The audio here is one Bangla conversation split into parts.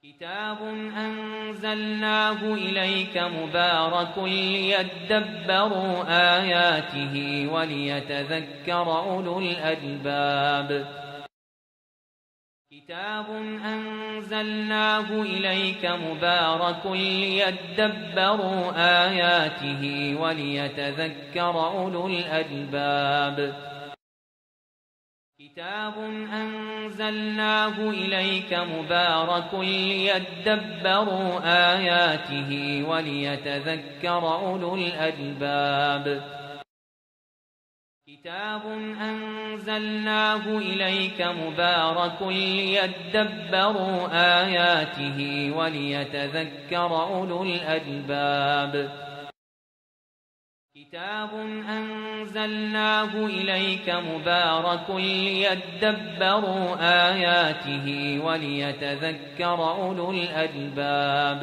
كتاب أنزلناه إليك مبارك ليدبروا آياته وليتذكر أولو الألباب كتاب أنزلناه إليك مبارك ليدبروا آياته وليتذكر أولو الألباب كتاب أنزلناه إليك مبارك ليدبروا آياته وليتذكر أولو الألباب كتاب أنزلناه إليك مبارك ليدبروا آياته وليتذكر أولو الألباب كتاب أنزلناه إليك مبارك ليدبروا آياته وليتذكر أولو الألباب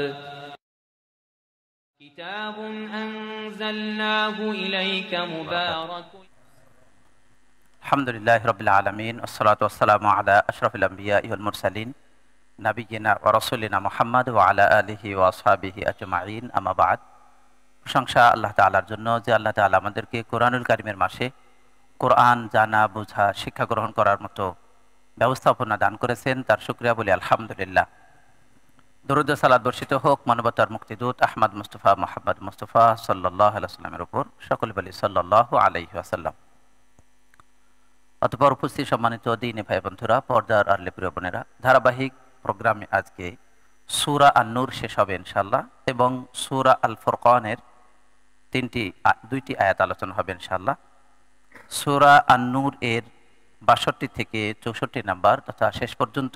كتاب أنزلناه إليك مبارك. الحمد لله رب العالمين والصلاة والسلام على أشرف الأنبياء والمرسلين نبينا ورسولنا محمد وعلى آله وأصحابه أجمعين أما بعد. প্রশংসা আল্লাহ তাআলার জন্য যে আল্লাহ তাআলা আমাদেরকে কোরআনুল কারীমের মাসে কোরআন জানা বোঝা শিক্ষা গ্রহণ করার মতো ব্যবস্থাপনা দান করেছেন, তার শুকরিয়া বলি আলহামদুলিল্লাহ। দরুদ ও সালাত বর্ষিত হোক মানবতার মুক্তিদূত আহমদ মুস্তাফা মুহাম্মদ মুস্তাফা সাল্লাল্লাহু আলাইহি ওয়াসাল্লামের উপর, সকলে বলি সাল্লাল্লাহু আলাইহি ওয়াসাল্লাম। অতঃপর উপস্থিত সম্মানিত দ্বীনি ভাই বন্ধুরা, পর্দার আড়ালে প্রিয় বোনেরা, ধারাবাহিক প্রোগ্রামে আজকে সূরা আন-নূর শেষ হবে ইনশাআল্লাহ এবং সূরা আল ফুরকানের দুইটি আয়াত আলোচনা হবে ইনশাআল্লাহ। সূরা আন-নূর এর ৬২ থেকে ৬৪ নাম্বার তথা শেষ পর্যন্ত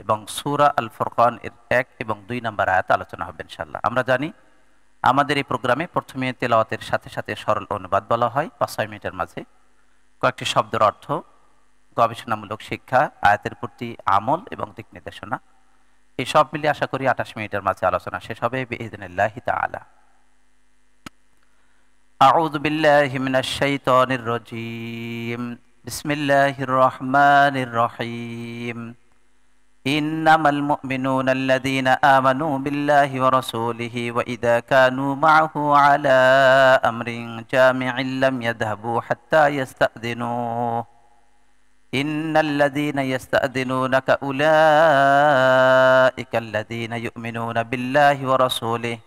এবং সূরা আল ফুরকান এর ১ এবং ২ নাম্বার আয়াত আলোচনা হবে ইনশাআল্লাহ। আমরা জানি আমাদের এই প্রোগ্রামে প্রথমে তেলাওয়াতের সাথে সাথে সরল অনুবাদ বলা হয় ৫-৬ মিনিটের মাঝে, কয়েকটি শব্দের অর্থ, গবেষণামূলক শিক্ষা, আয়াতের প্রতি আমল এবং দিক নির্দেশনা, এই সব মিলিয়ে আশা করি ২৮ মিনিটের মাঝে আলোচনা শেষ হবে বিইذنিল্লাহি তাআলা। আউযু বিল্লাহি মিনাশ শাইতানির রাজীম। বিসমিল্লাহির রহমানির রহিম। ইন্নামাল মুমিনুনা আল্লাযীনা আমানু বিল্লাহি ওয়া রাসূলিহি ওয়া ইযা কানু মা'আহু আলা আমরিন জামি'in লাম ইয়াযহাবু হাত্তা ইস্তা'যিনুহু ইন্নাল্লাযীনা ইস্তা'যিনুনাকা উলাইকা আল্লাযীনা ইউমিনুনা বিল্লাহি ওয়া রাসূলিহি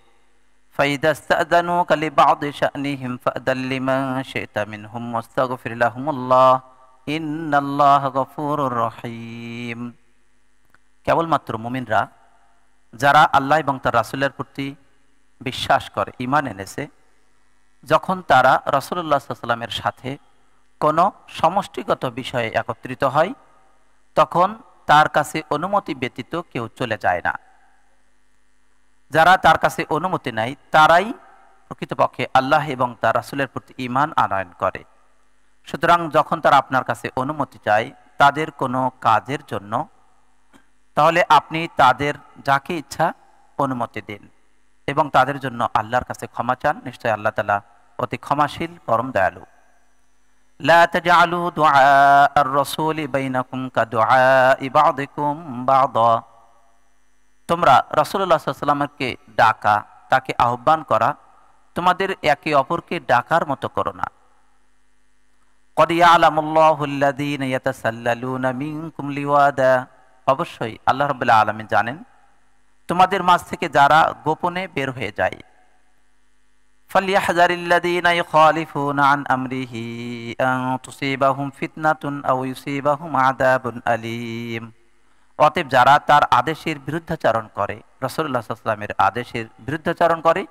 فإذا استأذنوك لبعض شأنهم فأذن لمن شئت منهم واستغفر لهم الله إن الله غفور رحيم। কেবলমাত্র মুমিনরা যারা আল্লাহ এবং তার রাসূলের প্রতি বিশ্বাস করে, ঈমান এনেছে, যখন তারা রাসূলুল্লাহ সাল্লাল্লাহু আলাইহি ওয়াসাল্লামের সাথে কোনো সমষ্টিগত বিষয়ে একত্রিত হয়, তখন তার কাছে অনুমতি ব্যতীত কেউ চলে যায় না। যারা তার কাছে অনুমতি নেয় তারাই প্রকৃতপক্ষে আল্লাহ এবং তার রাসূলের প্রতি ঈমান আনয়ন করে। সুতরাং যখন তারা আপনার কাছে অনুমতি চায় তাদের কোনো কাজের জন্য, তাহলে আপনি তাদের যাকে ইচ্ছা অনুমতি দিন এবং তাদের জন্য আল্লাহর কাছে ক্ষমা চান। নিশ্চয় আল্লাহ তাআলা অতি ক্ষমাশীল, পরম দয়ালু। লা তাজআলু দুআ আর-রাসূলি বাইনাকুম কাদুআই বা'দিকুম বা'দা। তোমরা রাসূলুল্লাহ সাল্লাল্লাহু আলাইহি ওয়াসাল্লামকে ডাকা, তাকে আহ্বান করা, তোমাদের একে অপরকে ডাকার মতো করো না। ক্বাদ ইয়ালামুল্লাহু আল্লাযীনা ইয়াতাসাল্লালুনা মিনকুম লিওয়াদা। অবশ্যই আল্লাহ রাব্বুল আলামিন জানেন তোমাদের মাঝ থেকে যারা গোপনে বের হয়ে যায়। ফালইয়াহযারিল্লাযীনা ইউখালিফুনা আন আমরিহি আন তুসিবাহুম ফিতনাতুন আও ইউসিবাহুম আযাবুন আলীম। অতএব যারা তার আদেশের বিরুদ্ধাচরণ করে, রাসূলুল্লাহ সাল্লাল্লাহু আলাইহি ওয়াসাল্লামের আদেশের বিরুদ্ধাচরণ করে,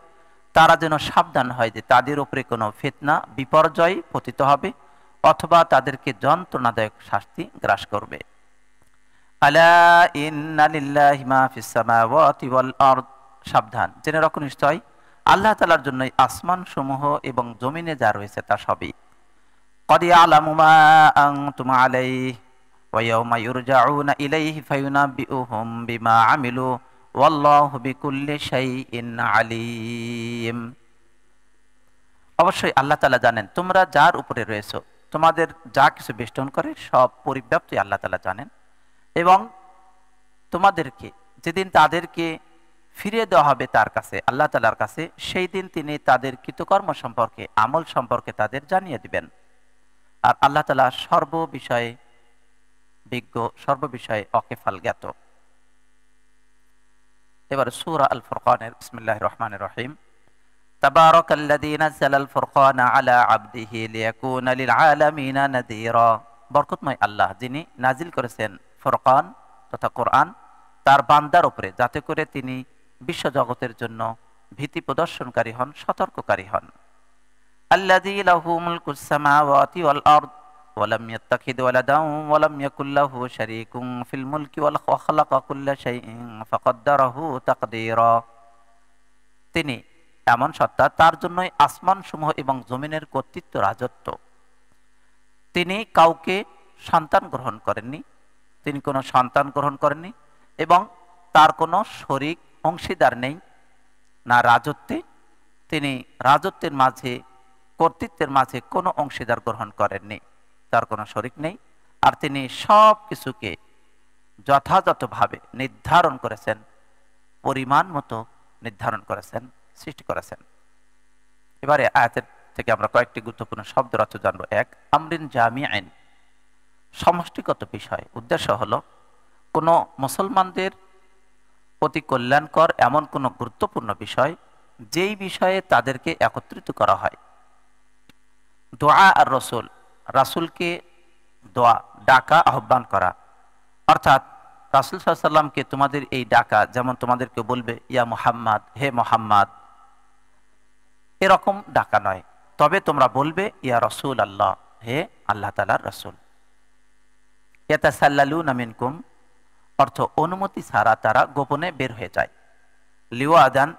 তারা যেন সাবধান হয় যে তাদের উপরে কোনো ফিতনা, বিপর্যয় পতিত হবে অথবা তাদেরকে যন্ত্রণাদায়ক শাস্তি গ্রাস করবে। আলা ইন্না লিল্লাহি মা ফিস সামাওয়াতি ওয়াল আরদ। সাবধান, জেনে রাখুন নিশ্চয় আল্লাহ তাআলার জন্যই আসমান সমূহ এবং জমিনে যা রয়েছে তা সবই। ক্বাদ ইয়ালামু মা আনতুম আলাইহি ওয়া ইয়াওমা ইউরজাউনা ইলাইহি ফায়ুনাব্বিউহুম বিমা আমিলু ওয়াল্লাহু বিকুল্লি শাইইন আলীম। অবশ্যই আল্লাহ তাআলা জানেন তোমরা যার উপরে রয়েছো, তোমাদের যা কিছু বেষ্টন করে সব পরিব্যাপ্তি আল্লাহ তাআলা জানেন এবং তোমাদেরকে যেদিন তাদেরকে ফিরিয়ে দেওয়া হবে তার কাছে, আল্লাহ তাআলার কাছে, সেই দিন তিনি তাদের কৃতকর্ম সম্পর্কে, আমল সম্পর্কে তাদের জানিয়ে দিবেন। আর আল্লাহ তাআলা সর্ববিষয়ে বিজ্ঞ, সর্ববিষয়ে অকেফাল জ্ঞাত। এবার সূরা আল ফুরকানের বিসমিল্লাহির রহমানির রহিম। তাবারাকাল্লাযী নাযালাল ফুরকানা আলা আবদিহি লিয়াকুনা লিল আলামিনা নাযীরা। বরকতময় আল্লাহ, যিনি নাজিল করেছেন ফুরকান তথা কোরআন তার বান্দার উপরে, যাতে করে তিনি বিশ্ব জগতের জন্য ভীতি প্রদর্শনকারী হন, সতর্ককারী হন। আল্লাযী লাহু মুলকুস সামাওয়াতি ওয়াল আরদ ওয়া লাম ইয়াত্তাখিয ওয়ালাদান ওয়া লাম ইয়াকুল লাহু শারীকুন ফিল মুলকি ওয়া খালাকা কুল্লা শাইইন ফাকাদ্দারাহু তাকদীরা। তিনি এমন সত্তা, তার জন্যই আসমানসমূহ এবং জমিনের কর্তৃত্ব, রাজত্ব। তিনি কাউকে সন্তান গ্রহণ করেননি, তিনি কোনো সন্তান গ্রহণ করেননি এবং তার কোনো শরীক অংশীদার নেই না রাজত্বে। তিনি রাজত্বের মাঝে, কর্তৃত্বের মাঝে কোনো অংশীদার গ্রহণ করেননি, তার কোনো শরীক নেই। আর তিনি সব কিছুকে যথাযথভাবে নির্ধারণ করেছেন, পরিমাণ মতো নির্ধারণ করেছেন, সৃষ্টি করেছেন। এবারে আয়াতের থেকে আমরা কয়েকটি গুরুত্বপূর্ণ শব্দের অর্থ জানবো। এক, আমরিন জামিআন, সমষ্টিগত বিষয়। উদ্দেশ্য হলো কোনো মুসলমানদের অতি কল্যাণকর এমন কোনো গুরুত্বপূর্ণ বিষয়, যেই বিষয়ে তাদেরকে একত্রিত করা হয়। দোয়া আর রসুল, রাসুলকে দোয়া, ডাকা, আহ্বান করা। অর্থাৎ রাসূল সাল্লাল্লাহু আলাইহি ওয়াসাল্লামকে তোমাদের এই ডাকা, যেমন তোমাদেরকে বলবে ইয়া মুহাম্মদ, হে মুহাম্মদ, এরকম ডাকা নয়। তবে তোমরা বলবে ইয়া রাসূল আল্লাহ, হে আল্লাহ তাআলার রাসূল। ইয়াতাসাল্লালুনা মিনকুম, অর্থ অনুমতি ছাড়া তারা গোপনে বের হয়ে যায়। লিওয়াদান,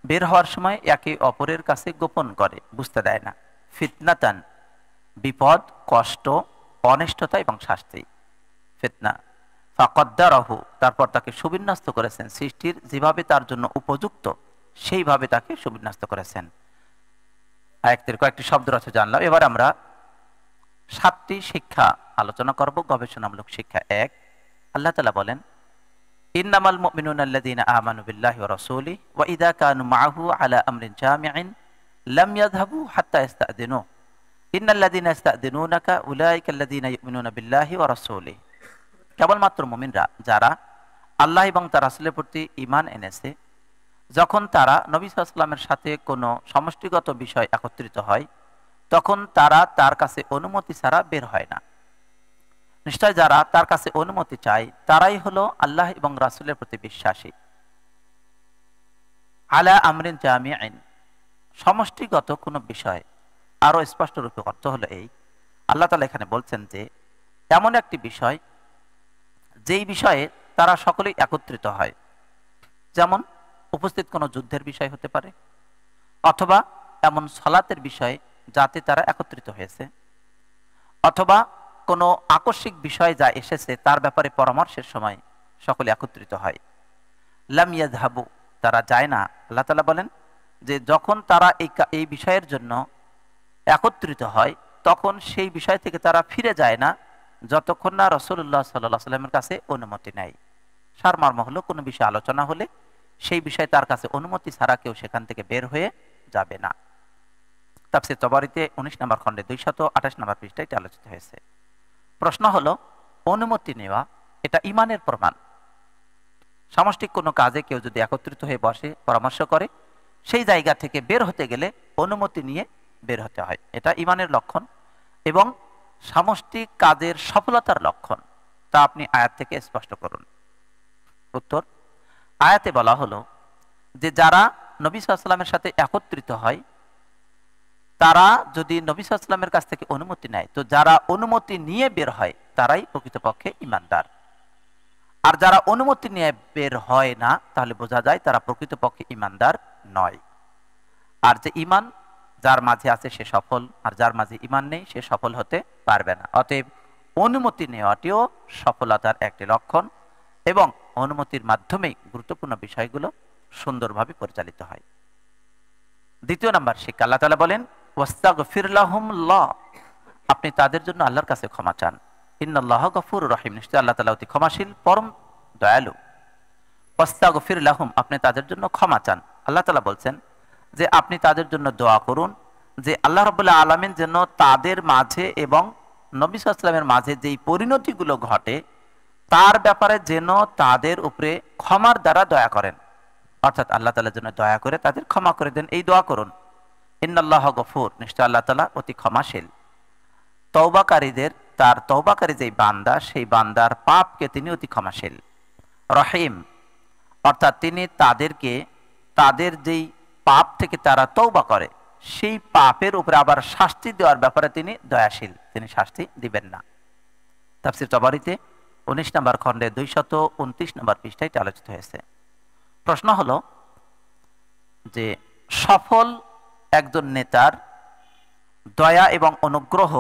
বের হওয়ার সময় একে অপরের কাছে গোপন করে, বুঝতে দেয় না। ফিতনাতান, বিপদ, কষ্ট, অনিষ্টতা এবং শাস্তি। ফিতনা। ফাকাদ্দারাহু, তারপর তাকে সুবিন্যস্ত করেছেন, সৃষ্টির যেভাবে তার জন্য উপযুক্ত সেইভাবে তাকে সুবিন্যস্ত করেছেন। আয়াতের কয়েকটি শব্দের অর্থ জানলাম। এবার আমরা 7টি শিক্ষা আলোচনা করব, গবেষণামূলক শিক্ষা। এক, আল্লাহ তাআলা বলেন ইন্নামাল মুমিনুনা আল্লাযীনা আমানু বিল্লাহি ওয়া রাসূলিহি ওয়া ইযা কানু মাআহু আলা আমরিন জামি'in লাম ইয়াযহাবু হাত্তা ইস্তা'যিনু ইন্নাল্লাযীনা ইস্তা'যিনুনাকা উলাইকা আল্লাযীনা ইউমিনুনা বিল্লাহি ওয়া রাসূলিহি। কেবলমাত্র মুমিনরা, যারা আল্লাহ এবং তার রাসূলের প্রতি ঈমান এনেছে, যখন তারা নবী সাল্লাল্লাহু আলাইহি ওয়াসাল্লামের সাথে কোনো সমষ্টিগত বিষয় একত্রিত হয়, তখন তারা তার কাছে অনুমতি ছাড়া বের হয় না। নিশ্চয় যারা তার কাছে অনুমতি চায়, তারাই হলো আল্লাহ এবং রাসূলের প্রতি বিশ্বাসী। আলা আমরিন জামি'in, সমষ্টিগত কোনো বিষয়। আরো স্পষ্ট রূপে অর্থ হলো এই, আল্লাহ তাআলা এখানে বলছেন যে এমন একটি বিষয়, যেই বিষয়ে তারা সকলেই একত্রিত হয়। যেমন উপস্থিত কোনো যুদ্ধের বিষয় হতে পারে, অথবা এমন সালাতের বিষয় যাতে তারা একত্রিত হয়েছে, অথবা কোনো আকস্মিক বিষয় যা এসেছে তার ব্যাপারে পরামর্শের সময় সকলে একত্রিত হয়। লাম ইয়াযহাবু, তারা যায় না। আল্লাহ তাআলা বলেন যে যখন তারা এই বিষয়ের জন্য একত্রিত হয়, তখন সেই বিষয় থেকে তারা ফিরে যায় না, যতক্ষণ না রাসূলুল্লাহ সাল্লাল্লাহু আলাইহি ওয়াসাল্লামের কাছে অনুমতি নেয়। সারমর্ম হলো, কোনো বিষয় আলোচনা হলে সেই বিষয়ে তার কাছে অনুমতি ছাড়া কেউ সেখান থেকে বের হয়ে যাবে না। তাফসীর তাবারীতে 19 নম্বর খণ্ডে 228 নম্বর পৃষ্ঠায় এটা আলোচিত হয়েছে। প্রশ্ন হলো, অনুমতি নেওয়া এটা ঈমানের প্রমাণ। সামষ্টিক কোনো কাজে কেউ যদি একত্রিত হয়ে বসে, পরামর্শ করে, সেই জায়গা থেকে বের হতে গেলে অনুমতি নিয়ে বের হতে হয়। এটা ঈমানের লক্ষণ এবং সামষ্টিক কাজের সফলতার লক্ষণ। তা আপনি আয়াত থেকে স্পষ্ট করুন। উত্তর, আয়াতে বলা হলো যে যারা নবী সাল্লাল্লাহু আলাইহি ওয়াসাল্লামের সাথে একত্রিত হয়, তারা যদি নবী সাল্লাল্লাহু আলাইহি ওয়াসাল্লামের কাছ থেকে অনুমতি নেয়, তো যারা অনুমতি নিয়ে বের হয় তারাই প্রকৃতপক্ষে ঈমানদার। আর যারা অনুমতি নিয়ে বের হয় না, তাহলে বোঝা যায় তারা প্রকৃতপক্ষে ঈমানদার নয়। আর যে ঈমান যার মাঝে আছে সে সফল, আর যার মাঝে ঈমান নেই সে সফল হতে পারবে না। অতএব অনুমতি নেওয়াটিও সফলতার একটি লক্ষণ এবং অনুমতির মাধ্যমেই গুরুত্বপূর্ণ বিষয়গুলো সুন্দরভাবে পরিচালিত হয়। দ্বিতীয় নাম্বার শিক্ষা, আল্লাহ তাআলা বলেন ওয়াস্তাগফির লাহুমুল্লাহ, আপনি তাদের জন্য আল্লাহর কাছে ক্ষমা চান। ইন্নাল্লাহা গফুরুর রহিম, নিশ্চয়ই আল্লাহ তাআলা অতি ক্ষমাশীল, পরম দয়ালু। ওয়াস্তাগফির লাহুম, আপনি তাদের জন্য ক্ষমা চান। আল্লাহ তাআলা বলছেন যে আপনি তাদের জন্য দোয়া করুন যে আল্লাহ রাব্বুল আলামিন যেন তাদের মাঝে এবং নবী সাল্লাল্লাহু আলাইহি ওয়াসাল্লামের মাঝে যেই পরিণতিগুলো ঘটে তার ব্যাপারে যেন তাদের উপরে ক্ষমার দ্বারা দয়া করেন, অর্থাৎ আল্লাহ তাআলা যেন দয়া করে তাদের ক্ষমা করে দেন, এই দোয়া করুন। ইন্নাল্লাহা গফুর, নিশ্চয় আল্লাহ তাআলা অতি ক্ষমাশীল। তওবাকারীদের, তার তওবাকারী যেই বান্দা সেই বান্দার পাপকে তিনি অতি ক্ষমাশীল। রহিম, অর্থাৎ তিনি তাদেরকে তাদের যেই পাপ থেকে তারা তওবা করে সেই পাপের উপরে আবার শাস্তি দেওয়ার ব্যাপারে তিনি দয়াশীল, তিনি শাস্তি দিবেন না। তাফসীর তাবারীতে 19 নম্বর খণ্ডে 229 নম্বর পৃষ্ঠায় এটা আলোচিত হয়েছে। প্রশ্ন হলো যে সফল একজন নেতার দয়া এবং অনুগ্রহ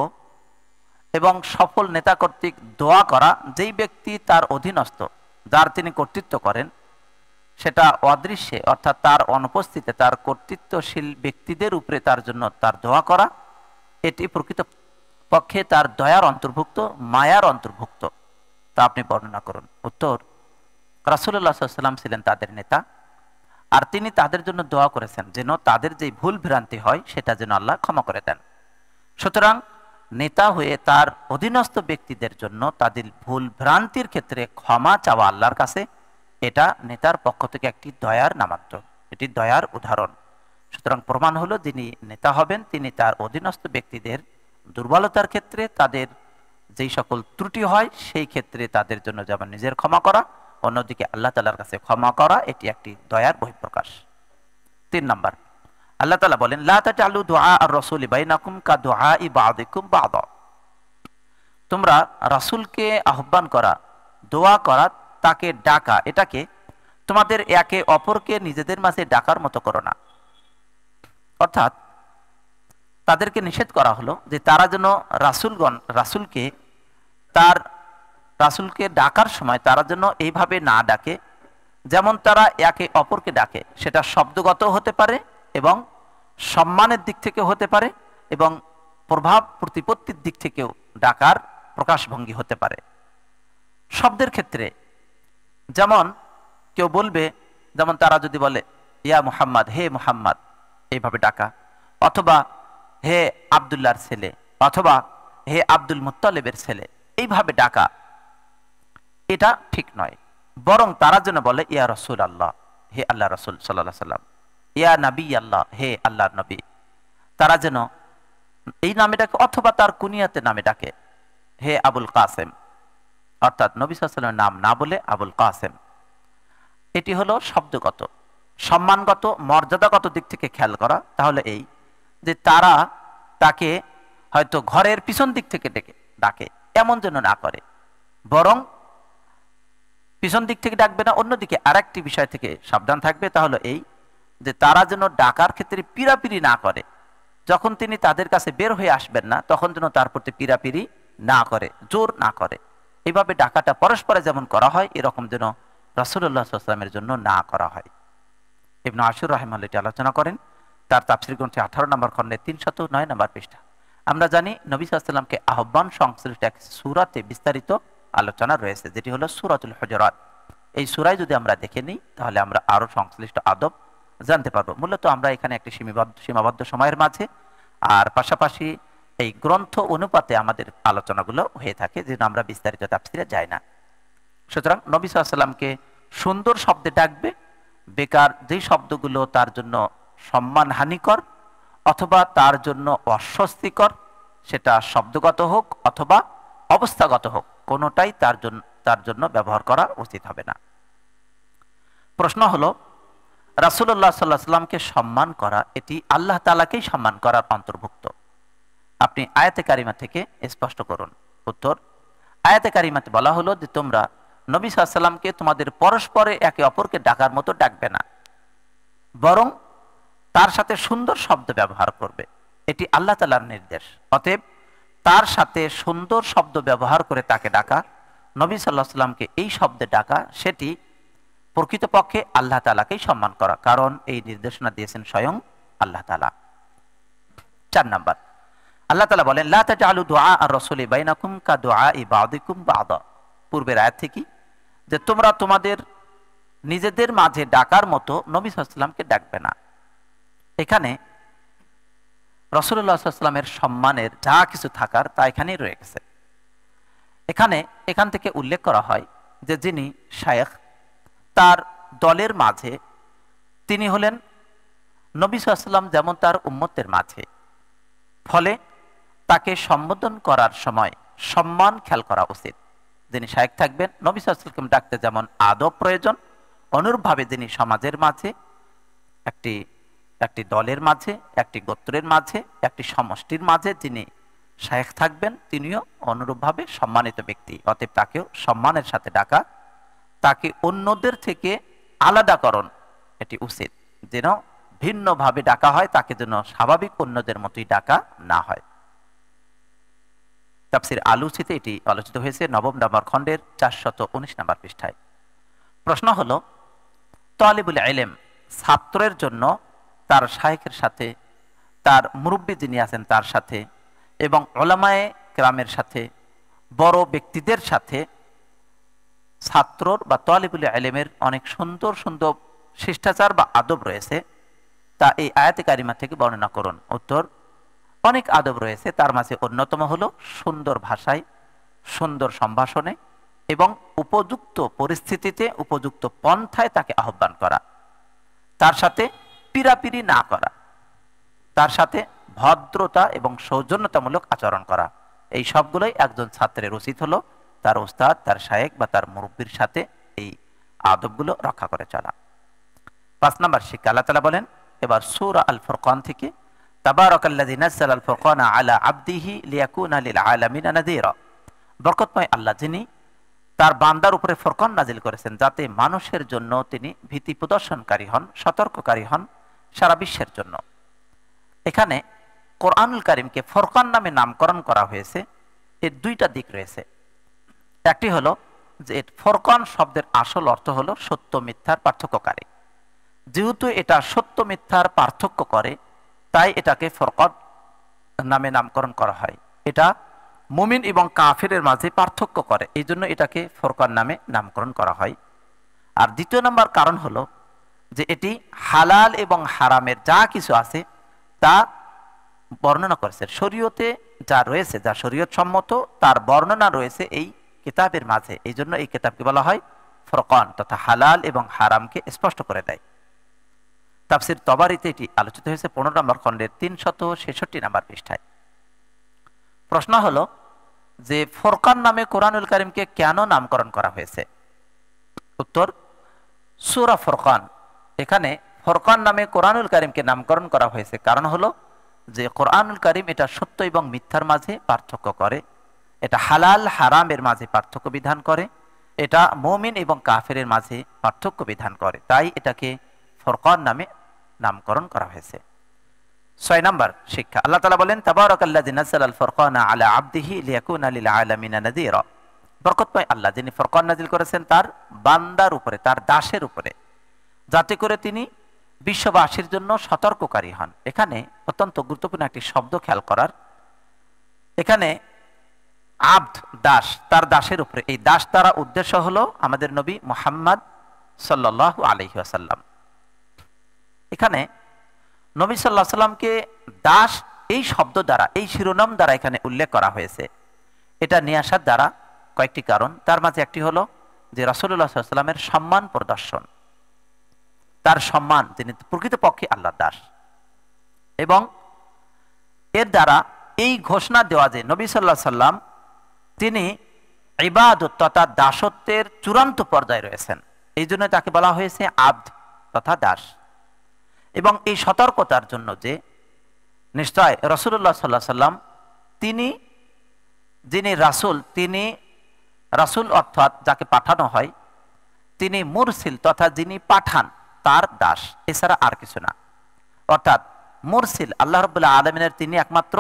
এবং সফল নেতা কর্তৃক দোয়া করা, যেই ব্যক্তি তার অধীনস্থ, যার তিনি কর্তৃত্ব করেন, সেটা অদৃশ্যে অর্থাৎ তার অনুপস্থিতিতে তার কর্তৃত্বশীল ব্যক্তিদের উপরে তার জন্য তার দোয়া করা, এটি প্রকৃত পক্ষে তার দয়ার অন্তর্ভুক্ত, মায়ার অন্তর্ভুক্ত। তা আপনি বর্ণনা করুন। উত্তর, রাসূলুল্লাহ সাল্লাল্লাহু আলাইহি ওয়াসাল্লাম ছিলেন তাদের নেতা, আর তিনি তাদের জন্য দোয়া করেছেন যেন তাদের যে ভুল ভ্রান্তি হয় সেটা যেন আল্লাহ ক্ষমা করে দেন। সুতরাং নেতা হয়ে তার অধীনস্থ ব্যক্তিদের জন্য তাদের ভুল ভ্রান্তির ক্ষেত্রে ক্ষমা চাওয়া আল্লাহর কাছে, এটা নেতার পক্ষ থেকে একটি দয়ার নামান্তর, এটি দয়ার উদাহরণ। সুতরাং প্রমাণ হলো যিনি নেতা হবেন তিনি তার অধীনস্থ ব্যক্তিদের দুর্বলতার ক্ষেত্রে, তাদের যেই সকল ত্রুটি হয় সেই ক্ষেত্রে তাদের জন্য যেমন নিজের ক্ষমা করা, অন্যদিকে আল্লাহ তাআলার কাছে ক্ষমা করা, এটি একটি দয়ার বহিঃপ্রকাশ। 3 নম্বর, আল্লাহ তাআলা বলেন লা তাজআলু দুআ আর-রাসূলি বাইনাকুম কাদুআই বা'দিকুম বা'দা, তোমরা রাসূলকে আহ্বান করা, দোয়া করা, তাকে ডাকা, এটাকে তোমাদের একে অপরকে নিজেদের মাঝে ডাকার মতো করো না। অর্থাৎ তাদেরকে নিষেধ করা হলো যে তারা যেন রাসূলকে ডাকার সময় তারা যেন এইভাবে না ডাকে যেমন তারা একে অপরকে ডাকে, সেটা শব্দগত হতে পারে এবং সম্মানের দিক থেকে হতে পারে এবং প্রভাব প্রতিপত্তির দিক থেকেও ডাকার প্রকাশভঙ্গি হতে পারে। শব্দের ক্ষেত্রে যেমন কেউ বলবে, যেমন তারা যদি বলে ইয়া মুহাম্মদ, হে মুহাম্মদ, এইভাবে ডাকা, অথবা হে আব্দুল্লাহর ছেলে, অথবা হে আব্দুল মুত্তালিবের ছেলে, এইভাবে ডাকা, এটা ঠিক নয়। বরং তারা যেন বলে ইয়া রাসূল আল্লাহ, হে আল্লাহ রাসূল সাল্লাল্লাহু আলাইহি ওয়াসাল্লাম, ইয়া নবী আল্লাহ, হে আল্লাহর নবী। তারা যেন এই নামে ডাকে অথবা তার কুনিয়াতে নামে ডাকে, হে আবুল কাসেম, অর্থাৎ নবী সাল্লাল্লাহু আলাইহি ওয়াসাল্লামের নাম না বলে আবুল কাসেম। এটি হলো শব্দগত। সম্মানগত, মর্যাদাগত দিক থেকে খেয়াল করা তাহলে এই যে তারা তাকে হয়তো ঘরের পিছন দিক থেকে ডাকে, এমন যেন না করে, বরং পিছন দিক থেকে ডাকবে না, অন্যদিকে আরেকটি বিষয় থেকে সাবধান থাকবে, তাহলে এই যে তারা যেন ডাকার ক্ষেত্রে পিরাপিরি না করে, যখন তিনি তাদের কাছে বের হয়ে আসবেন না তখন যেন তার প্রতি পিরাপিরি না করে, জোর না করে। এইভাবে ডাকাটা পরস্পরে যেমন করা হয় এরকম যেন রাসূলুল্লাহ সাল্লাল্লাহু আলাইহি ওয়াসাল্লামের জন্য না করা হয়। ইবনে আশুর রাহিমাহুল্লাহ এটি আলোচনা করেন তার তাফসীর গ্রন্থে 18 নম্বর খণ্ডে 309 নম্বর পৃষ্ঠা। আমরা জানি নবী সাল্লাল্লাহু আলাইহি ওয়াসাল্লামকে আহ্বান সংশ্লিষ্ট এক সূরাতে বিস্তারিত আলোচনা রয়েছে, যেটি হলো সূরাতুল হুজুরাত। এই সূরায় যদি আমরা দেখে নিই তাহলে আমরা আরো সংশ্লিষ্ট আদব জানতে পারবো। মূলত আমরা এখানে একটি সীমাবদ্ধ সময়ের মাঝে আর পাশাপাশি এই গ্রন্থ অনুপাতে আমাদের আলোচনাগুলো হয়ে থাকে, যেন আমরা বিস্তারিত তাফসীরে যাই না। সুতরাং নবী সাল্লাল্লাহু আলাইহি ওয়াসাল্লামকে সুন্দর শব্দে ডাকবে, বেকার যেই শব্দগুলো তার জন্য সম্মানহানিকর অথবা তার জন্য অস্বস্তিকর, সেটা শব্দগত হোক অথবা অবস্থাগত হোক, কোনোটাই তার জন্য ব্যবহার করা উচিত হবে না। প্রশ্ন হলো রাসূলুল্লাহ সাল্লাল্লাহু আলাইহি ওয়াসাল্লামকে সম্মান করা এটি আল্লাহ তাআলাকেই সম্মান করার অন্তর্ভুক্ত। আপনি আয়াতে কারিমা থেকে স্পষ্ট করুন। উত্তর, আয়াতে কারিমাতে বলা হলো যে তোমরা নবী সাল্লাল্লাহু আলাইহি ওয়াসাল্লামকে তোমাদের পরস্পরে একে অপরকে ডাকার মতো ডাকবে না, বরং তার সাথে সুন্দর শব্দ ব্যবহার করবে, এটি আল্লাহ তাআলার নির্দেশ। অতএব তার সাথে সুন্দর শব্দ ব্যবহার করে তাকে ডাকা, নবী সাল্লাল্লাহু আলাইহি ওয়াসাল্লামকে এই শব্দে ডাকা, সেটি প্রকৃতপক্ষে আল্লাহ তাআলাকেই সম্মান করা, কারণ এই নির্দেশনা দিয়েছেন স্বয়ং আল্লাহ তাআলা। 4 নাম্বার, আল্লাহ তাআলা বলেন লা তাজআলু দুআ আর-রাসূলি বাইনাকুম কাদুআই বা'দিকুম বা'দা। পূর্বের আয়াত থেকে যে তোমরা তোমাদের নিজেদের মাঝে ডাকার মতো নবী সাল্লাল্লাহু আলাইহি ওয়াসাল্লামকে ডাকবে না। এখানে রাসূলুল্লাহ সাল্লাল্লাহু আলাইহি ওয়াসাল্লামের সম্মানের যা কিছু থাকার তা এখানেই রয়ে গেছে। এখান থেকে উল্লেখ করা হয় যে যিনি শায়েখ, তার দলের মাঝে তিনি হলেন নবী সাল্লাল্লাহু আলাইহি ওয়াসাল্লাম যেমন তার উম্মতের মাঝে, ফলে তাকে সম্বোধন করার সময় সম্মান খেয়াল করা উচিত। যিনি শায়েখ থাকবেন, নবী সাল্লাল্লাহু আলাইহি ওয়াসাল্লামকে ডাকতে যেমন আদব প্রয়োজন, অনুরূপভাবে যিনি সমাজের মাঝে, একটি দলের মাঝে, একটি গোত্রের মাঝে, একটি সমষ্টির মাঝে যিনি শায়েখ থাকবেন, তিনিও অনুরূপভাবে সম্মানিত ব্যক্তি। অতএব তাকেও সম্মানের সাথে ডাকা, তাকে অন্যদের থেকে আলাদাকরণ এটি উচিত, যেন ভিন্নভাবে ডাকা হয়, তাকে যেন স্বাভাবিক অন্যদের মতোই ডাকা না হয়। তাফসীর আলুসিতে এটি আলোচিত হয়েছে 9 নম্বর খণ্ডের 419 নম্বর পৃষ্ঠায়। প্রশ্ন হলো, তালিবুল ইলম ছাত্রের জন্য তার শায়েখের সাথে, তার মুরব্বী যিনি আছেন তার সাথে, এবং উলামায়ে কেরামের সাথে, বড় ব্যক্তিদের সাথে ছাত্রর বা তালিবুল ইলমের অনেক সুন্দর সুন্দর শিষ্টাচার বা আদব রয়েছে, তা এই আয়াতে কারিমা থেকে বর্ণনা করুন। উত্তর, অনেক আদব রয়েছে, তার মাঝে অন্যতম হলো সুন্দর ভাষায়, সুন্দর সম্ভাষণে এবং উপযুক্ত পরিস্থিতিতে উপযুক্ত পন্থায় তাকে আহ্বান করা, তার সাথে পিরাপিরি না করা, তার সাথে ভদ্রতা এবং সৌজন্যতামূলক আচরণ করা। এই সবগুলোই একজন ছাত্রের উচিত হলো তার উস্তাদ, তার শায়েখ বা তার মুরব্বির সাথে এই আদবগুলো রক্ষা করে চলা। 5 নম্বর শিক্ষা, আল্লাহ তাআলা বলেন এবার সূরা আল ফুরকান থেকে, তাবারাকাল্লাযী নাযালাল ফুরকানা আলা আবদিহি লিয়াকুনা লিল আলামিনা নাযীরা। বরকতময় আল্লাহ, যিনি তার বান্দার উপরে ফুরকান নাজিল করেছেন, যাতে মানুষের জন্য তিনি ভীতি প্রদর্শনকারী হন, সতর্ককারী হন সারা বিশ্বের জন্য। এখানে কোরআনুল কারীমকে ফুরকান নামে নামকরণ করা হয়েছে, এর দুইটা দিক রয়েছে। একটি হলো যে ফুরকান শব্দের আসল অর্থ হলো সত্য মিথ্যার পার্থক্যকারী। যেহেতু এটা সত্য মিথ্যার পার্থক্য করে, তাই এটাকে ফুরকান নামে নামকরণ করা হয়। এটা মুমিন এবং কাফিরের মাঝে পার্থক্য করে, এই জন্য এটাকে ফুরকান নামে নামকরণ করা হয়। আর দ্বিতীয় নম্বর কারণ হলো যে এটি হালাল এবং হারামের যা কিছু আছে তা বর্ণনা করেছে। শরীয়তে যা রয়েছে, যা শরীয়ত সম্মত, তার বর্ণনা রয়েছে এই কিতাবের মাঝে। এই জন্য এই কিতাবকে বলা হয় ফুরকান, তথা হালাল এবং হারামকে স্পষ্ট করে দেয়। তাফসীর তবারিতে এটি আলোচিত হয়েছে 15 নম্বর খণ্ডের 366 নম্বর পৃষ্ঠায়। প্রশ্ন হলো যে ফুরকান নামে কোরআনুল কারীমকে কেন নামকরণ করা হয়েছে? উত্তর, সূরা ফুরকান, এখানে ফুরকান নামে কোরআনুল কারীমকে নামকরণ করা হয়েছে কারণ হলো যে কোরআনুল কারীম এটা সত্য এবং মিথ্যার মাঝে পার্থক্য করে, এটা হালাল হারামের মাঝে পার্থক্য বিধান করে, এটা মুমিন এবং কাফিরের মাঝে পার্থক্য বিধান করে, তাই এটাকে ফুরকান নামে নামকরণ করা হয়েছে। 6 নম্বর শিক্ষা, আল্লাহ তাআলা বলেন তাবারাকাল্লাযী নাযালাল ফুরকানা আলা আবদিহি লিয়াকুনা লিল আলামিনা নাযীরা। বরকতময় আল্লাহ, যিনি ফুরকান নাজিল করেছেন তার বান্দার উপরে, তার দাসের উপরে, যাতে করে তিনি বিশ্ববাসীর জন্য সতর্ককারী হন। এখানে অত্যন্ত গুরুত্বপূর্ণ একটি শব্দ খেয়াল করার, এখানে আবদ দাস, তার দাসের উপরে, এই দাস দ্বারা উদ্দেশ্য হলো আমাদের নবী মুহাম্মদ সাল্লাল্লাহু আলাইহি ওয়াসাল্লাম। এখানে নবী সাল্লাল্লাহু আলাইহি ওয়াসাল্লামকে দাস এই শব্দ দ্বারা, এই শিরোনাম দ্বারা এখানে উল্লেখ করা হয়েছে। এটা নিয়ে আসার দ্বারা কয়েকটি কারণ, তার মাঝে একটি হলো যে রাসূলুল্লাহ সাল্লাল্লাহু আলাইহি ওয়াসাল্লামের সম্মান প্রদর্শন, তার সম্মান, তিনি প্রকৃতপক্ষে আল্লাহর দাস, এবং এর দ্বারা এই ঘোষণা দেওয়া যে নবী সাল্লাল্লাহু আলাইহি ওয়াসাল্লাম তিনি ইবাদত তথা দাসত্বের চূড়ান্ত পর্যায়ে রয়েছেন, এই জন্য তাকে বলা হয়েছে আবদ তথা দাস। এবং এই সতর্কতার জন্য যে নিশ্চয় রাসূলুল্লাহ সাল্লাল্লাহু আলাইহি ওয়াসাল্লাম তিনি যিনি রাসূল, তিনি রাসূল অর্থাৎ যাকে পাঠানো হয়, তিনি মুরসিল তথা যিনি পাঠান তার দাস, এছাড়া আর কিছু না। অর্থাৎ মুরসিল আল্লাহ রাব্বুল আলামিনের তিনি একমাত্র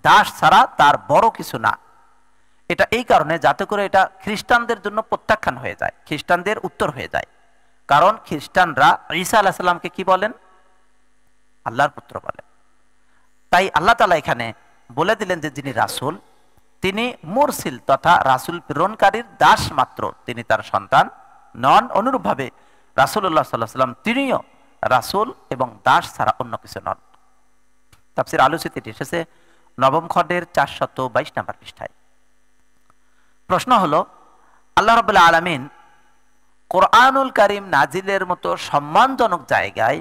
দাস, ছাড়া তার বড় কিছু না। এটা এই কারণে যাতে করে এটা খ্রিস্টানদের জন্য প্রত্যাখ্যান হয়ে যায়, খ্রিস্টানদের উত্তর হয়ে যায়। কারণ খ্রিস্টানরা ঈসা আলাইহিস সালামকে কি বলেন? আল্লাহর পুত্র বলেন। তাই আল্লাহ তাআলা এখানে বলে দিলেন যে যিনি রাসূল, তিনি মুরসিল তথা রাসূল প্রেরণকারীর দাস মাত্র, তিনি তার সন্তান নন। অনুরূপভাবে রাসূলুল্লাহ সাল্লাল্লাহু আলাইহি ওয়াসাল্লাম তিনিও রাসূল এবং দাস ছাড়া অন্য কিছু নন। তাফসীর আলোচিত এসেছে নবম খণ্ডের 422 নম্বর পৃষ্ঠায়। প্রশ্ন হলো, আল্লাহ রাব্বুল আলামিন কোরআনুল কারীম নাজিলের মতো সম্মানজনক জায়গায়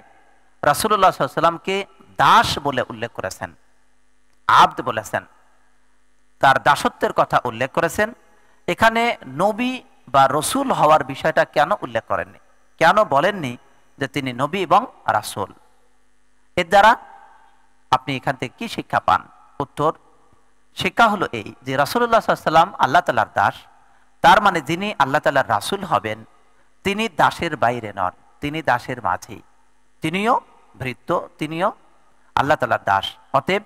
রাসূলুল্লাহ সাল্লাল্লাহু আলাইহি ওয়াসাল্লামকে দাস বলে উল্লেখ করেছেন, আব্দ বলেছেন, তার দাসত্বের কথা উল্লেখ করেছেন। এখানে নবী বা রসুল হওয়ার বিষয়টা কেন উল্লেখ করেননি? কেন বলেননি যে তিনি নবী এবং রাসূল? এর দ্বারা আপনি এখান থেকে কি শিক্ষা পান? উত্তর, শিক্ষা হলো এই যে রাসূলুল্লাহ সাল্লাল্লাহু আলাইহি ওয়াসাল্লাম আল্লাহ তাআলার দাস। তার মানে যিনি আল্লাহ তাআলার রাসূল হবেন তিনি দাসের বাইরে নন, তিনি দাসের মাঝেই, তিনিও ভৃত্য, তিনিও আল্লাহ তাআলার দাস। অতএব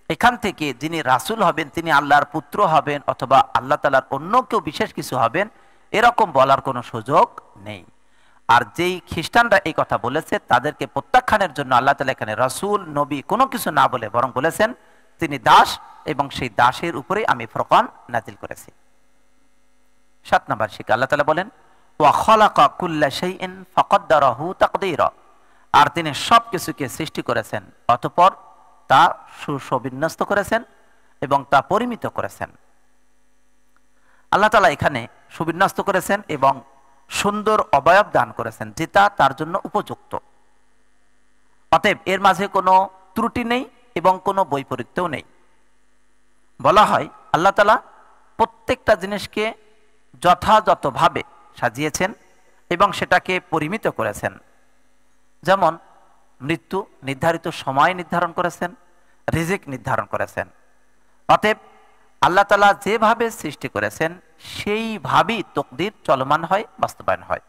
এখান থেকে যিনি রাসূল হবেন তিনি আল্লাহর পুত্র হবেন অথবা আল্লাহ তাআলার অন্য কেউ বিশেষ কিছু হবেন এরকম বলার কোনো সুযোগ নেই। আর যেই খ্রিস্টানরা এই কথা বলেছে তাদেরকে প্রত্যাখ্যানের জন্য আল্লাহ তাআলা এখানে রাসূল নবী কোনো কিছু না বলে বরং বলেছেন তিনি দাস এবং সেই দাসের উপরে আমি ফুরকান নাজিল করেছি। 7 নম্বর শিক্ষা, আল্লাহ তাআলা বলেন ওয়া খালাকা কুল্লা শাইইন ফাকদ্দারাহু তাকদীরা, আর তিনি সবকিছুকে সৃষ্টি করেছেন অতঃপর তা সুবিন্যস্ত করেছেন এবং তা পরিমিত করেছেন। আল্লাহ তাআলা এখানে সুবিন্যস্ত করেছেন এবং সুন্দর অবয়ব দান করেছেন যেটা তার জন্য উপযুক্ত। অতএব এর মাঝে কোনো ত্রুটি নেই এবং কোনো বৈপরীত্যও নেই। বলা হয় আল্লাহ তাআলা প্রত্যেকটা জিনিসকে যথাযথভাবে সাজিয়েছেন এবং সেটাকে পরিমিত করেছেন। যেমন মৃত্যু নির্ধারিত সময় নির্ধারণ করেছেন, রিজিক নির্ধারণ করেছেন। অতএব আল্লাহ তাআলা যেভাবে সৃষ্টি করেছেন সেইভাবেই তকদির চলমান হয়, বাস্তবায়ন হয়।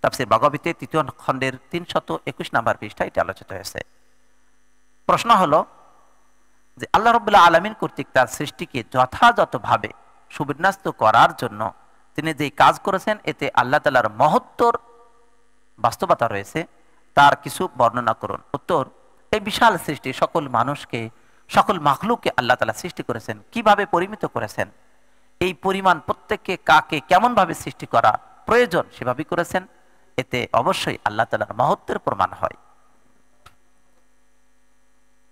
তাফসীর বাগাবীতে 3য় খণ্ডের 321 নম্বর পৃষ্ঠায় এটি আলোচিত হয়েছে। প্রশ্ন হলো যে আল্লাহ রাব্বুল আলামিন কর্তৃক তার সৃষ্টিকে যথাযথভাবে সুবিন্যস্ত করার জন্য তিনি যে কাজ করেছেন এতে আল্লাহ তাআলার মহত্বর বাস্তবতা রয়েছে, তার কিছু বর্ণনা করুন। উত্তর, এই বিশাল সৃষ্টি সকল মানুষকে, সকল মাখলুককে আল্লাহ তাআলা সৃষ্টি করেছেন, কিভাবে পরিমিত করেছেন, এই পরিমাণ প্রত্যেককে কাকে কেমন ভাবে সৃষ্টি করা প্রয়োজন সেভাবে করেছেন, এতে অবশ্যই আল্লাহ তাআলার মহত্বের প্রমাণ হয়।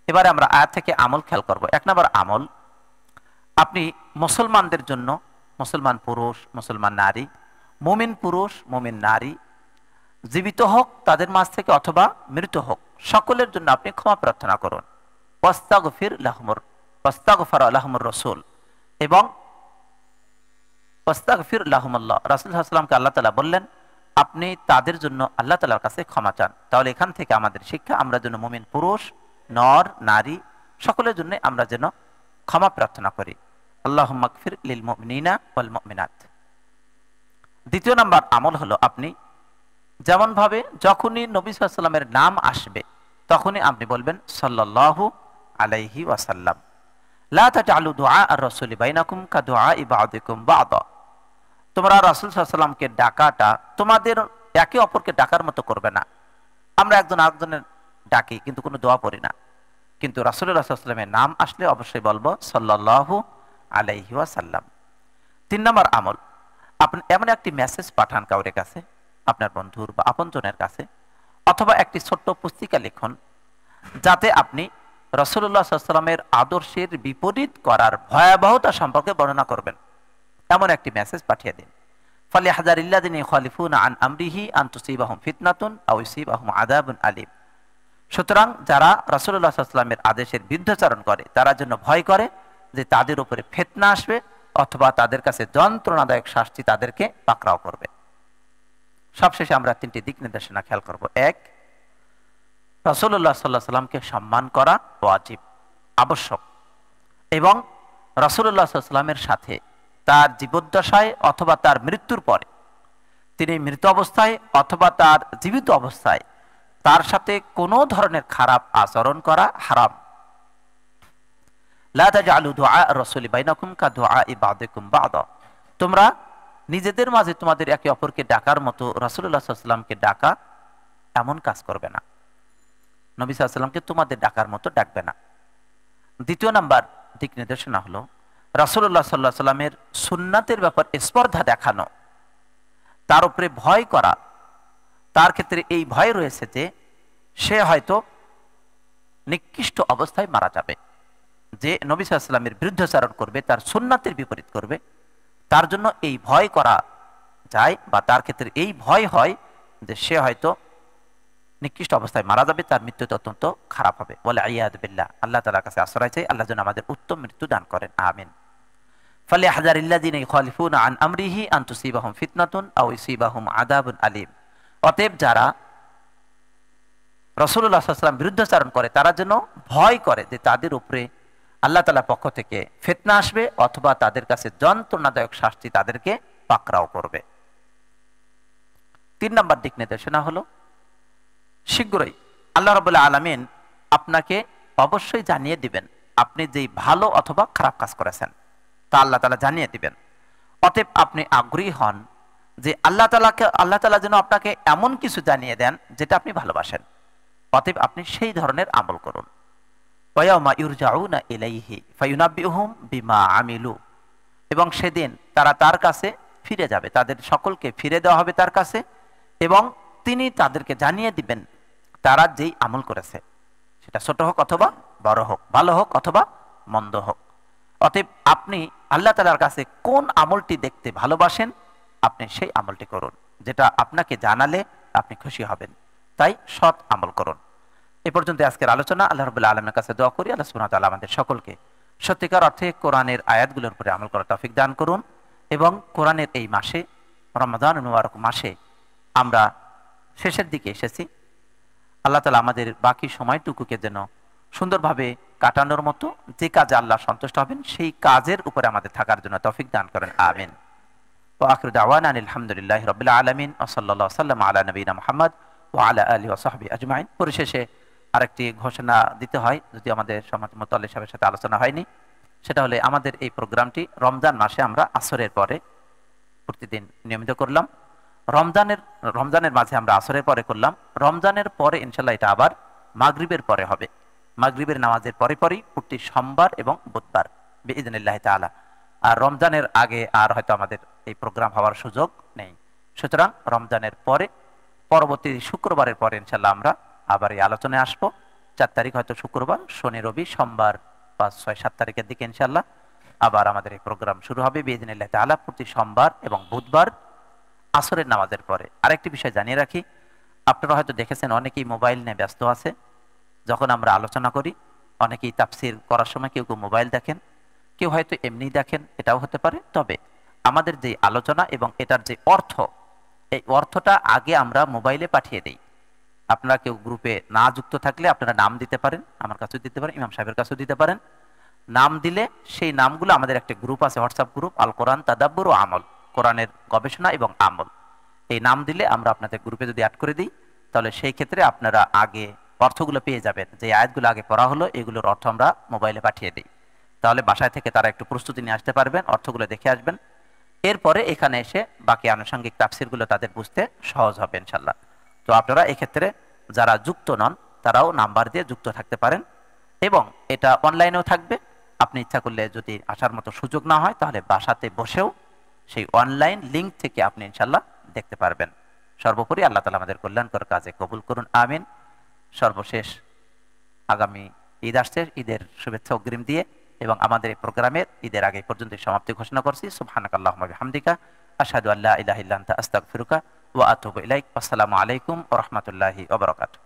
এবারে আমরা আয়াত থেকে আমল খেয়াল করব। 1 নম্বর আমল, আপনি মুসলমানদের জন্য, মুসলমান পুরুষ মুসলমান নারী, মুমিন পুরুষ মুমিন নারী, জীবিত হোক তাদের মাঝ থেকে অথবা মৃত হোক, সকলের জন্য আপনি ক্ষমা প্রার্থনা করুন। ওয়াস্তাগফির লাহুমুর রাসূল এবং ওয়াস্তাগফির লাহুমুল্লাহ, রাসূল সাল্লাল্লাহু আলাইহি ওয়াসাল্লামকে আল্লাহ তাআলা বললেন আপনি তাদের জন্য আল্লাহ তাআলার কাছে ক্ষমা চান। তাহলে এখান থেকে আমাদের শিক্ষা, আমরা যেন মুমিন পুরুষ নর নারী সকলের জন্য আমরা যেন ক্ষমা প্রার্থনা করি। আল্লাহুম্মা গফির লিল মুমিনিনা ওয়াল মুমিনাত। 2 নম্বর আমল হলো আপনি যেমন ভাবে যখনই নবী সাল্লাল্লাহু আলাইহি ওয়াসাল্লামের নাম আসবে তখনই আপনি বলবেন সাল্লাল্লাহু আলাইহি ওয়াসাল্লাম। লা তাজআলু দুআ আর-রাসূলি বাইনাকুম কাদুআই বা'দিকুম বা'দা, তোমরা রাসূল সাল্লাল্লাহু আলাইহি ওয়াসাল্লামকে ডাকাটা তোমাদের একে অপরকে ডাকার মতো করবে না। আমরা একজন আরেকজনের ডাকি কিন্তু কোনো দোয়া পড়ি না, কিন্তু রাসূলুল্লাহ সাল্লাল্লাহু আলাইহি ওয়াসাল্লামের নাম আসলে অবশ্যই বলবো সাল্লাল্লাহু আলাইহি ওয়াসাল্লাম। 3 নম্বর আমল, আপনি এমন একটি মেসেজ পাঠান কাউরে কাছে, আপনার বন্ধুর বা আপনজনের কাছে, অথবা একটি ছোট্ট পুস্তিকা লিখুন যাতে আপনি রাসূলুল্লাহ সাল্লাল্লাহু আলাইহি ওয়াসাল্লামের আদর্শের বিপরীত করার ভয়াবহতা সম্পর্কে বর্ণনা করবেন। এমন একটি মেসেজ পাঠিয়ে দিন। ফালিয়াহযারিল্লাযিনা ইখালিফুনা আন আমরিহি আন তুসিবাহুম ফিতনাতুন আও ইউসিবাহুম আযাবুন আলীম। সুতরাং যারা রাসূলুল্লাহ সাল্লাল্লাহু আলাইহি ওয়াসাল্লামের আদেশের বিরুদ্ধাচরণ করে তারা যেন ভয় করে যে তাদের উপরে ফিতনা আসবে অথবা তাদের কাছে যন্ত্রণাদায়ক শাস্তি তাদেরকে পাকড়াও করবে। সবশেষে আমরা 3টি দিক নির্দেশনা খেয়াল করব। 1, রাসূলুল্লাহ সাল্লাল্লাহু আলাইহি ওয়াসাল্লামকে সম্মান করা ওয়াজিব, আবশ্যক, এবং রাসূলুল্লাহ সাল্লাল্লাহু আলাইহি ওয়াসাল্লামের সাথে তার জীবদ্দশায় অথবা তার মৃত্যুর পরে, তিনি মৃত অবস্থায় অথবা তার জীবিত অবস্থায় তার সাথে কোনো ধরনের খারাপ আচরণ করা হারাম। লা তাজআলু দুআ আর-রাসূলি বাইনাকুম কাদুআই বা'দিকুম বা'দা, তোমরা নিজেদের মাঝে তোমাদের একে অপরকে ডাকার মতো রাসূলুল্লাহ সাল্লাল্লাহু আলাইহি ওয়াসাল্লামকে ডাকা এমন কাজ করবে না। নবী সাল্লাল্লাহু আলাইহি ওয়াসাল্লামকে তোমাদের ডাকার মতো ডাকবে না। 2 নম্বর দিক নির্দেশনা হলো রাসূলুল্লাহ সাল্লাল্লাহু আলাইহি ওয়াসাল্লামের সুন্নাতের ব্যাপারে স্পর্ধা দেখানো, তার উপরে ভয় করা, তার ক্ষেত্রে এই ভয় রয়েছে যে সে হয়তো নিকৃষ্ট অবস্থায় মারা যাবে। যে নবী সাল্লাল্লাহু আলাইহি ওয়াসাল্লামের বিরুদ্ধাচরণ করবে, তার সুন্নাতের বিপরীত করবে, তার জন্য এই ভয় করা যায়, বা তার ক্ষেত্রে এই ভয় হয় যে সে হয়তো নিকৃষ্ট অবস্থায় মারা যাবে, তার মৃত্যু অত্যন্ত খারাপ হবে। বলে আইয়াদ বিল্লাহ, আল্লাহ তাআলার কাছে আশ্রয় চাই, আল্লাহ যেন আমাদের উত্তম মৃত্যু দান করেন, আমিন। ফালিয়াহযারিল্লাযীনা ইখালিফুনা আন আমরিহি আন তুসিবাহুম ফিতনাতুন আও ইউসিবাহুম আযাবুন আলীম। অতএব যারা রাসূলুল্লাহ সাল্লাল্লাহু আলাইহি ওয়াসাল্লাম বিরুদ্ধাচরণ করে তারা যেন ভয় করে যে তাদের উপরে আল্লাহ তাআলার পক্ষ থেকে ফিতনা আসবে, অথবা তাদের কাছে যন্ত্রণাদায়ক শাস্তি তাদেরকে পাকড়াও করবে। 3 নম্বর দিক নির্দেশনা হলো শীঘ্রই আল্লাহ রাব্বুল আলামিন আপনাকে অবশ্যই জানিয়ে দিবেন আপনি যেই ভালো অথবা খারাপ কাজ করেছেন, তা আল্লাহ তাআলা জানিয়ে দিবেন। অতএব আপনি আগ্রহী হন যে আল্লাহ তাআলা যেন আপনাকে এমন কিছু জানিয়ে দেন যেটা আপনি ভালোবাসেন। অতএব আপনি সেই ধরনের আমল করুন। ওয়ায়াউমা ইউরজাউনা ইলাইহি ফায়ুনাব্বিউহুম বিমা আমিলু। এবং সেদিন তারা তার কাছে ফিরে যাবে, তাদের সকলকে ফিরে দেওয়া হবে তার কাছে, এবং তিনি তাদেরকে জানিয়ে দিবেন তারা যেই আমল করেছে, সেটা ছোট হোক অথবা বড় হোক, ভালো হোক অথবা মন্দ হোক। অতএব আপনি আল্লাহ তাআলার কাছে কোন আমলটি দেখতে ভালোবাসেন, আপনি সেই আমলটি করুন, যেটা আপনাকে জানালে আপনি খুশি হবেন। তাই সৎ আমল করুন। এ পর্যন্ত আজকের আলোচনা। আল্লাহ রাব্বুল আলামিনের কাছে দোয়া করি আল্লাহ সুবহানাহু ওয়া তাআলা আমাদের সকলকে সত্যিকার অর্থে কোরআনের আয়াতগুলোর উপরে আমল করার তৌফিক দান করুন, এবং কোরআনের এই মাসে, রমাদানুল মুবারক মাসে আমরা শেষের দিকে এসেছি, আল্লাহ তাআলা আমাদের বাকি সময়টুকুকে যেন সুন্দরভাবে কাটানোর মতো, যে কাজে আল্লাহ সন্তুষ্ট হবেন সেই কাজের উপরে আমাদের থাকার জন্য তৌফিক দান করেন, আমিন। ওয়া আখিরু দাওয়ানা আলহামদুলিল্লাহি রাব্বিল আলামিন ওয়া সাল্লাল্লাহু সাল্লাম আলা নবিয়িনা মুহাম্মদ ওয়া আলা আলিহি ওয়া সাহবিহি আজমাইন। পরিশেষে আরেকটি ঘোষণা দিতে হয়, যদি আমাদের সমাজ মুতাল্লি সাহেবের সাথে আলোচনা হয়নি, সেটা হলে আমাদের এই প্রোগ্রামটি রমজান মাসে আমরা আসরের পরে প্রতিদিন নিয়মিত করলাম। রমজানের মাঝে আমরা আসরের পরে করলাম। রমজানের পরে ইনশাআল্লাহ এটা আবার মাগরিবের পরে হবে, মাগরিবের নামাজের পরে পরেই প্রতি সোমবার এবং বুধবার বিইজনিল্লাহি তাআলা। আর রমজানের আগে আর হয়তো আমাদের এই প্রোগ্রাম হওয়ার সুযোগ নেই। সুতরাং রমজানের পরে পরবর্তী শুক্রবারের পরে ইনশাআল্লাহ আমরা আবার এই আলোচনায় আসবো। 4 তারিখ হয়তো শুক্রবার, শনি রবি সোমবার 5, 6, 7 তারিখের দিকে ইনশাআল্লাহ আবার আমাদের এই প্রোগ্রাম শুরু হবে বিইজনিল্লাহি তাআলা প্রতি সোমবার এবং বুধবার আসরের নামাজের পরে। আরেকটি বিষয় জানিয়ে রাখি, আপনারা হয়তো দেখেছেন অনেকেই মোবাইল নিয়ে ব্যস্ত আছে। যখন আমরা আলোচনা করি অনেকেই তাফসির করার সময় কেউ কেউ মোবাইল দেখেন, কেউ হয়তো এমনি দেখেন, এটাও হতে পারে। তবে আমাদের যে আলোচনা এবং এটার যে অর্থ, এই অর্থটা আগে আমরা মোবাইলে পাঠিয়ে দিই। আপনারা কেউ গ্রুপে না যুক্ত থাকলে আপনারা নাম দিতে পারেন, আমার কাছেও দিতে পারেন, ইমাম সাহেবের কাছেও দিতে পারেন। নাম দিলে সেই নামগুলো, আমাদের একটা গ্রুপ আছে, হোয়াটসঅ্যাপ গ্রুপ, আল কোরআন তাদাব্বুর ও আমল, কোরআনের গবেষণা এবং আমল। এই নাম দিলে আমরা আপনাদের গ্রুপে যদি অ্যাড করে দিই, তাহলে সেই ক্ষেত্রে আপনারা আগে অর্থগুলো পেয়ে যাবেন। যে আয়াতগুলো আগে পড়া হলো এগুলোর অর্থ আমরা মোবাইলে পাঠিয়ে দিই। তাহলে বাসায় থেকে তারা একটু প্রস্তুতি নিয়ে আসতে পারবেন, অর্থগুলো দেখে আসবেন। এরপরে এখানে এসে বাকি আনুষঙ্গিক তাফসিরগুলো তাদের বুঝতে সহজ হবে ইনশাআল্লাহ। তো আপনারা এক্ষেত্রে যারা যুক্ত নন তারাও নাম্বার দিয়ে যুক্ত থাকতে পারেন, এবং এটা অনলাইনেও থাকবে। আপনি ইচ্ছা করলে যদি আসার মতো সুযোগ না হয়, তাহলে বাসাতে বসেও সেই অনলাইন লিংক থেকে আপনি ইনশাআল্লাহ দেখতে পারবেন। সর্বোপরি আল্লাহ তাআলা আমাদের কল্যাণকর কাজে কবুল করুন, আমিন। সর্বশেষ আগামী ঈদ আসছে, ঈদের শুভেচ্ছা অগ্রিম দিয়ে এবং আমাদের এই প্রোগ্রামের ঈদের আগে পর্যন্ত সমাপ্তি ঘোষণা করছি। সুবহানাকাল্লাহুম্মা ওয়া বিহামদিকা আশহাদু আল্লা ইলাহা ইল্লা আনতা আস্তাগফিরুকা ওয়া আতুবু ইলাইক। আসসালামু আলাইকুম ওয়া রাহমাতুল্লাহি ওয়া বারাকাতুহু।